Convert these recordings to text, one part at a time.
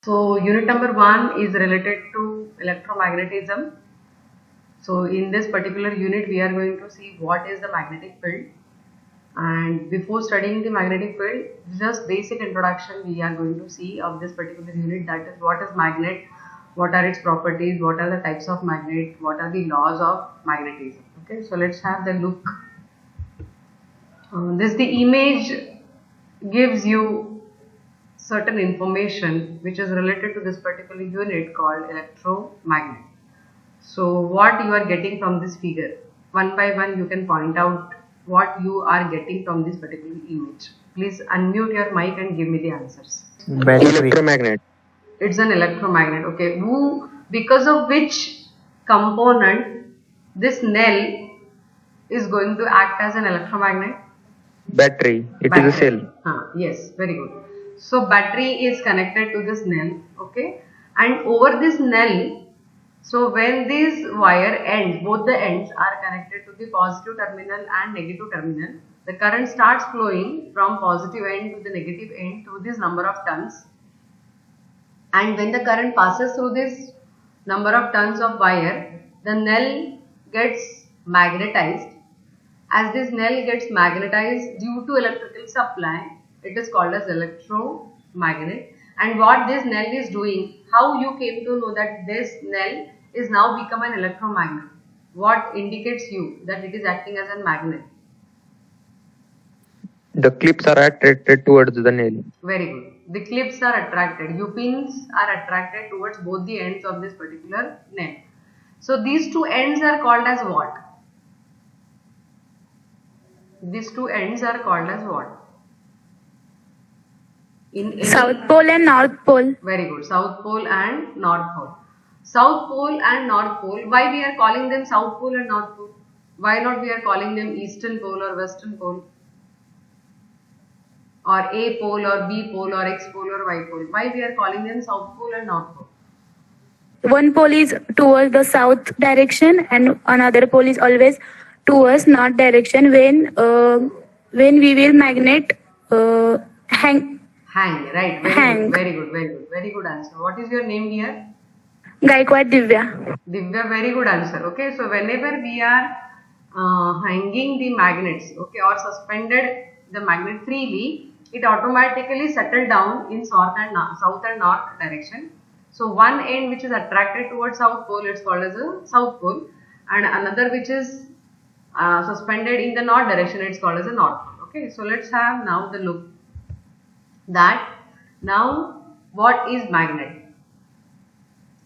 So unit number 1 is related to electromagnetism. So in this particular unit we are going to see what is the magnetic field, and before studying the magnetic field, just basic introduction we are going to see of this particular unit, that is what is magnet, what are its properties, what are the types of magnet, what are the laws of magnetism. Okay, so let's have the look. The image gives you certain information which is related to this particular unit called electromagnet. So what you are getting from this figure, one by one you can point out what you are getting from this particular image. Please unmute your mic and give me the answers. Electromagnet. It's an electromagnet. Okay, because of which component this Nell is going to act as an electromagnet? Battery. It is a cell. Yes, very good. So battery is connected to this Nell, okay, and over this Nell, so when this wire ends, both the ends are connected to the positive terminal and negative terminal, the current starts flowing from positive end to the negative end through this number of turns, and when the current passes through this number of turns of wire, the Nell gets magnetized. As this Nell gets magnetized due to electrical supply, it is called as electromagnet. And what this Nell is doing, how you came to know that this Nell is now become an electromagnet? What indicates you that it is acting as a magnet? The clips are attracted towards the nail. Very good. The clips are attracted. U-pins are attracted towards both the ends of this particular nail. So these two ends are called as what? These two ends are called as what? South Pole and North Pole. Very good. South Pole and North Pole. South Pole and North Pole. Why we are calling them South Pole and North Pole? Why not we are calling them Eastern Pole or Western Pole? Or A pole or B pole or X pole or Y pole? Why we are calling them South Pole and North Pole? One pole is towards the south direction and another pole is always towards north direction. When we will magnet hang, right? Very good answer. What is your name here? Gaikwad Divya. Divya, very good answer. Okay, so whenever we are hanging the magnets, okay, or suspended the magnet freely, it automatically settle down in south and north direction. So one end which is attracted towards south pole, it's called as a south pole, and another which is suspended in the north direction, it's called as a north pole. Okay, so let's have now the look that now what is magnet?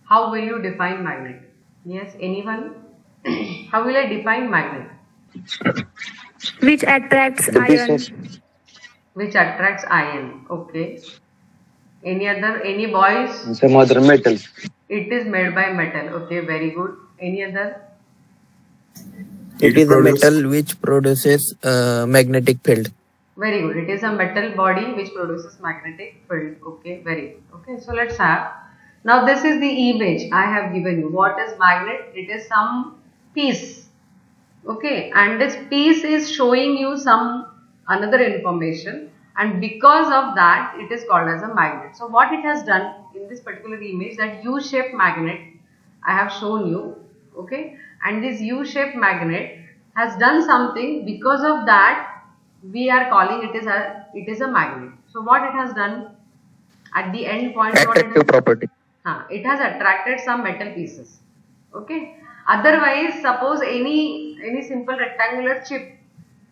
How will you define magnet? Yes, anyone? How will I define magnet? Which attracts iron. Which attracts iron. Okay. Any boys? Some other metal. It is made by metal. Okay, very good. Any other? It is a metal which produces magnetic field. Very good. It is a metal body which produces magnetic field. Okay, very good. Okay, so let's have. Now this is the image I have given you. What is magnet? It is some piece. Okay, and this piece is showing you some another information, and because of that it is called as a magnet. So what it has done in this particular image, that U-shaped magnet I have shown you, okay, and this U-shaped magnet has done something, because of that we are calling it is a magnet. So what it has done at the end point, attractive property. It has attracted some metal pieces. Okay. Otherwise, suppose any simple rectangular chip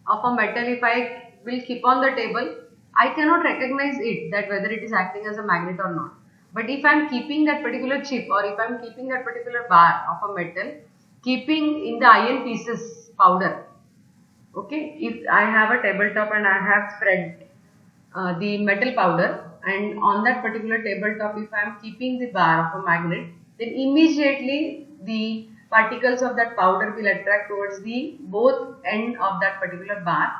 of a metal, if I will keep on the table, I cannot recognize it, that whether it is acting as a magnet or not. But if I am keeping that particular chip, or if I am keeping that particular bar of a metal, keeping in the iron pieces powder, okay, if I have a tabletop and I have spread the metal powder, and on that particular tabletop if I am keeping the bar of a magnet, then immediately the particles of that powder will attract towards the both end of that particular bar,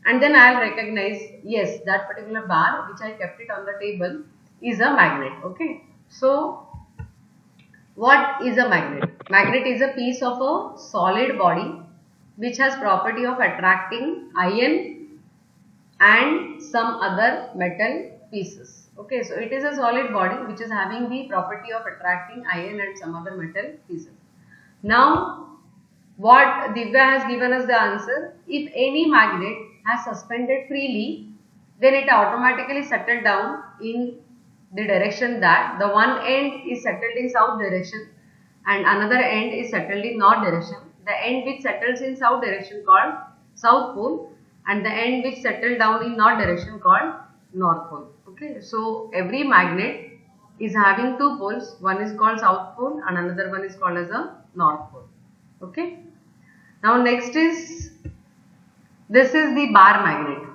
and then I will recognize, yes, that particular bar which I kept it on the table is a magnet. Okay, so what is a magnet? Magnet is a piece of a solid body which has property of attracting iron and some other metal pieces. Okay, so it is a solid body which is having the property of attracting iron and some other metal pieces. Now, what Divya has given us the answer, if any magnet has suspended freely, then it automatically settled down in the direction that the one end is settled in south direction and another end is settled in north direction. The end which settles in south direction called south pole and the end which settled down in north direction called north pole. Okay, so every magnet is having two poles, one is called south pole and another one is called as a north pole. Okay, now next is, this is the bar magnet.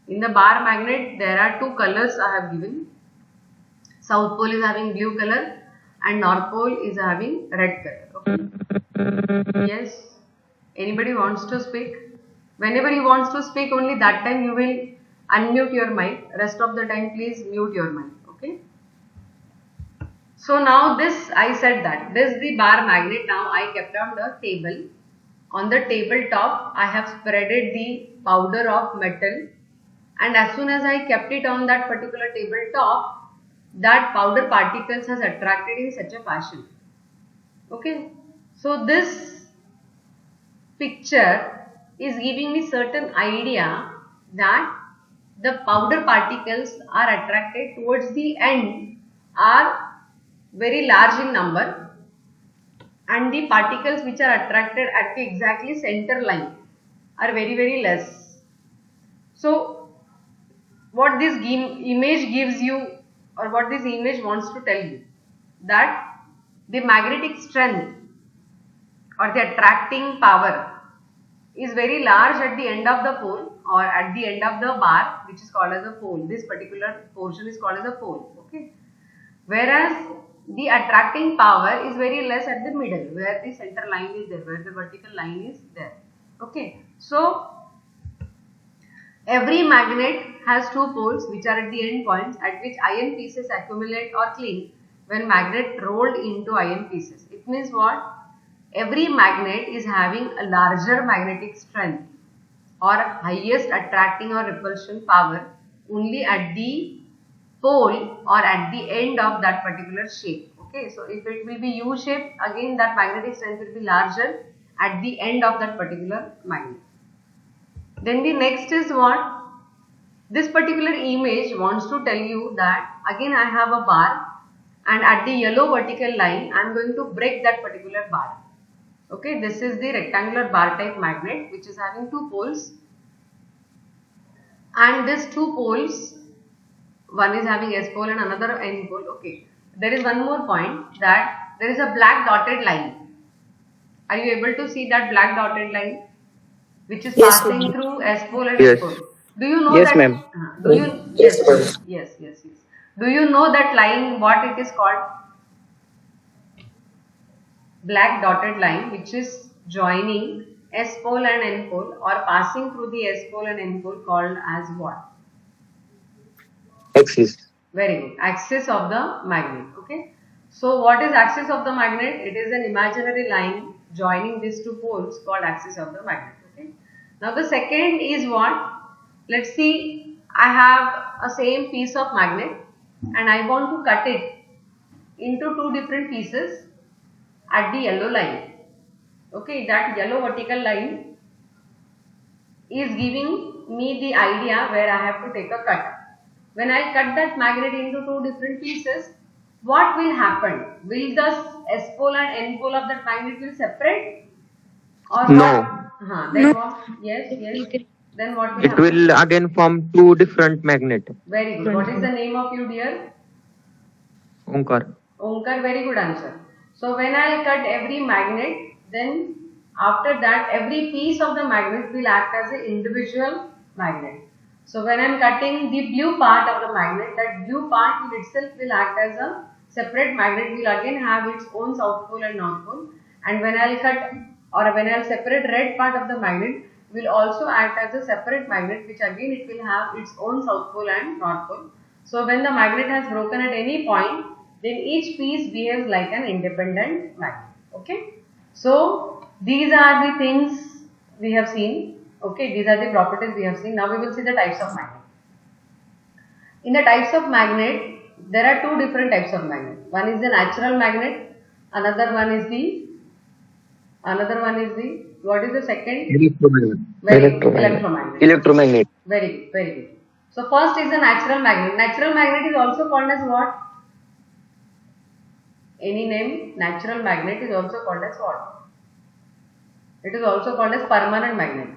In the bar magnet there are two colors I have given. South pole is having blue color and north pole is having red color. Okay. Yes, anybody wants to speak? Whenever you wants to speak, only that time you will unmute your mic. Rest of the time please mute your mic. Okay. So now this, I said that this is the bar magnet. Now I kept on the table. On the tabletop I have spreaded the powder of metal, and as soon as I kept it on that particular tabletop, that powder particles has attracted in such a fashion. Okay, so this picture is giving me certain idea that the powder particles are attracted towards the end are very large in number, and the particles which are attracted at the exactly center line are very less. So what this image gives you, or what this image wants to tell you, that the magnetic strength or the attracting power is very large at the end of the pole or at the end of the bar, which is called as a pole. This particular portion is called as a pole. Okay, whereas the attracting power is very less at the middle, where the center line is there, where the vertical line is there. Okay, so every magnet has two poles which are at the end points at which iron pieces accumulate or cling when magnet rolled into iron pieces. It means what? Every magnet is having a larger magnetic strength or highest attracting or repulsion power only at the pole or at the end of that particular shape. Okay, so if it will be U shape, again that magnetic strength will be larger at the end of that particular magnet. Then the next is what? This particular image wants to tell you that again I have a bar, and at the yellow vertical line I am going to break that particular bar. Okay, this is the rectangular bar type magnet which is having two poles, and these two poles, one is having S pole and another N pole. Okay, there is one more point, that there is a black dotted line. Are you able to see that black dotted line which is passing through S pole and Yes. S pole? Do you know Yes, that? ma'am. Do you? Yes. Do you know that line, what it is called? Black dotted line which is joining S pole and N pole or passing through the S pole and N pole, called as what? Axis. Very good. Axis of the magnet. Okay. So what is axis of the magnet? It is an imaginary line joining these two poles called axis of the magnet. Okay. Now the second is what? Let's see, I have a same piece of magnet and I want to cut it into two different pieces at the yellow line. Okay, that yellow vertical line is giving me the idea where I have to take a cut. When I cut that magnet into two different pieces, what will happen? Will the S pole and N pole of that magnet will separate? Or No. what? Then what? Yes. Then what will It happen? will again form two different magnet. Very good. What is the name of you, dear? Omkar. Omkar, very good answer. So when I cut every magnet, then after that every piece of the magnet will act as an individual magnet. So when I am cutting the blue part of the magnet, that blue part will itself will act as a separate magnet, will again have its own south pole and north pole. And when I will cut, or when I will separate red part of the magnet, will also act as a separate magnet, which again it will have its own south pole and north pole. So when the magnet has broken at any point, then each piece behaves like an independent magnet. Okay. So these are the things we have seen. Okay, these are the properties we have seen. Now we will see the types of magnet. In the types of magnet, there are two different types of magnet. One is the natural magnet, another one is the what is the second? Electromagnet. Very good. Electromagnet. Electromagnet. Very good, very good. So first is the natural magnet. Natural magnet is also called as what? Any name? Natural magnet is also called as what? It is also called as permanent magnet.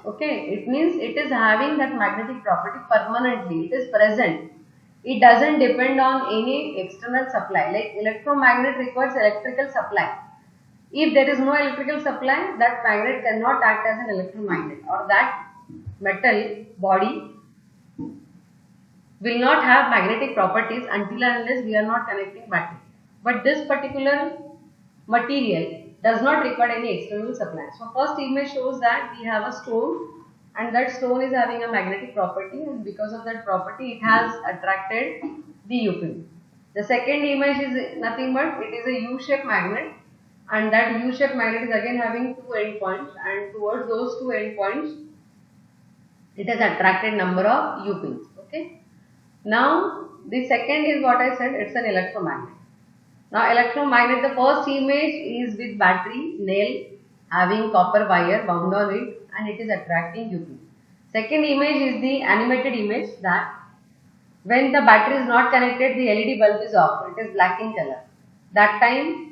Okay, it means it is having that magnetic property permanently. It is present. It doesn't depend on any external supply. Like electromagnet requires electrical supply. If there is no electrical supply, that magnet cannot act as an electromagnet, or that metal body will not have magnetic properties until and unless we are not connecting battery. But this particular material does not require any external supply. So first image shows that we have a stone, and that stone is having a magnetic property, and because of that property it has attracted the U-pin. The second image is nothing but it is a U-shaped magnet, and that U-shaped magnet is again having two endpoints, and towards those two endpoints it has attracted number of U-pins. Okay. Now the second is what I said, it's an electromagnet. Now electromagnet, the first image is with battery, nail having copper wire bound on it, and it is attracting U-pin. Second image is the animated image, that when the battery is not connected, the LED bulb is off, it is black in color. That time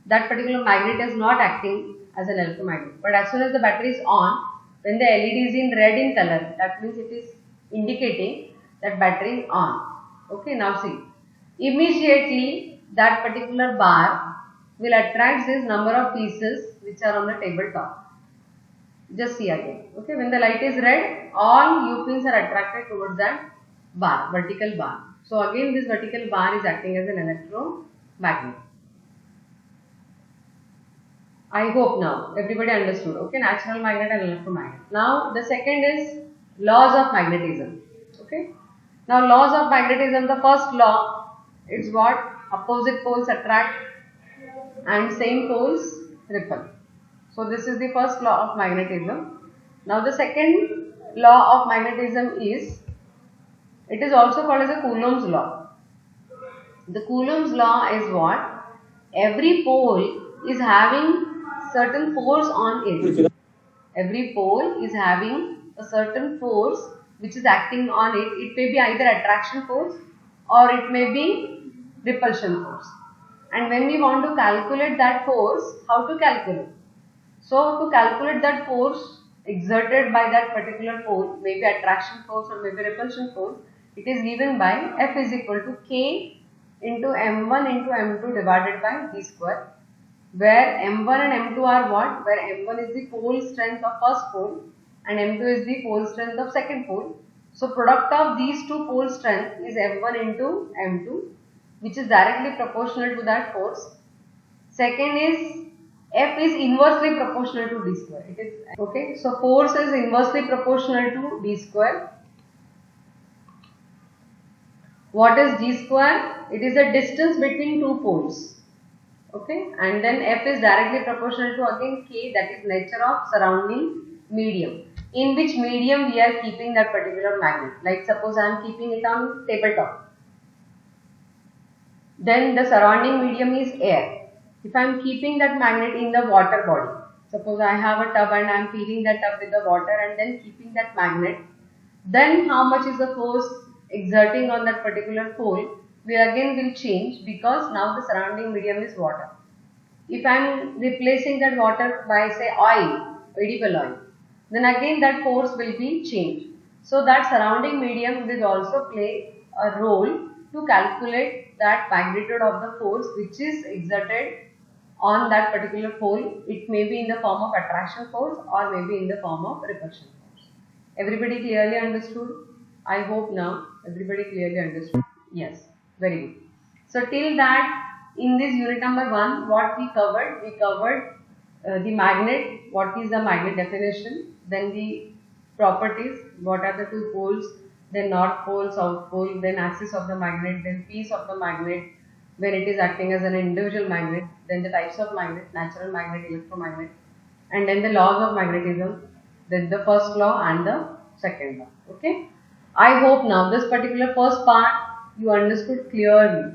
that particular magnet is not acting as an electromagnet. But as soon as the battery is on, when the LED is in red in color, that means it is indicating that battery is on. Okay, now see, immediately that particular bar will attract this number of pieces which are on the tabletop. Just see again. Okay, when the light is red, all U-pins are attracted towards that bar, vertical bar. So again this vertical bar is acting as an electromagnet. I hope now everybody understood. Okay, natural magnet and electromagnet. Now the second is laws of magnetism. Okay. Now laws of magnetism, the first law, it's what? Opposite poles attract and same poles repel. So this is the first law of magnetism. Now the second law of magnetism is, it is also called as a Coulomb's law. The Coulomb's law is what? Every pole is having certain force on it. Every pole is having a certain force which is acting on it. It may be either attraction force or it may be repulsion force. And when we want to calculate that force, how to calculate? So to calculate that force exerted by that particular pole, maybe attraction force or maybe repulsion force, it is given by F is equal to K into M1 into M2 divided by D square, where M1 and M2 are what? Where M1 is the pole strength of first pole and M2 is the pole strength of second pole. So product of these two pole strength is M1 into M2, which is directly proportional to that force. Second is F is inversely proportional to D square. It is okay. So force is inversely proportional to D square. What is D square? It is a distance between two poles. Okay, and then F is directly proportional to again K, that is nature of surrounding medium. In which medium we are keeping that particular magnet. Like suppose I am keeping it on tabletop. Then the surrounding medium is air. If I am keeping that magnet in the water body, suppose I have a tub and I am filling that tub with the water and then keeping that magnet, then how much is the force exerting on that particular pole will change, because now the surrounding medium is water. If I am replacing that water by say oil, edible oil, then again that force will be changed. So that surrounding medium will also play a role to calculate that magnitude of the force which is exerted on that particular pole. It may be in the form of attraction force or maybe in the form of repulsion force. Everybody clearly understood? I hope now everybody clearly understood. Yes, very good. So till that, in this unit number 1, what we covered the magnet, what is the magnet definition, then the properties, what are the two poles, then north pole, south pole, then axis of the magnet, then piece of the magnet when it is acting as an individual magnet, then the types of magnet, natural magnet, electromagnet, and then the laws of magnetism, then the first law and the second law. Okay. I hope now this particular first part you understood clearly.